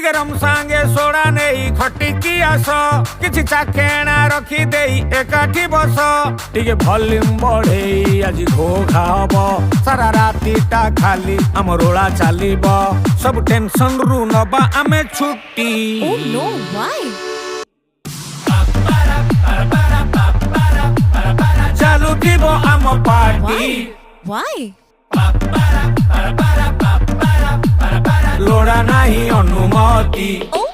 टिके रम सांगे सोडा नहीं खटिकी आस किछि चाखेणा रखी देई एकाठी बस टिके भल्यूम बढ़ेई आज घोघा हब सारा रातीटा खाली आम रोला चलीब सब टेंशन रु नबा आमे छुट्टी। Oh no, why? चालू थीबो आम पार्टी Why? लोड़ा नाही अनुमति। Oh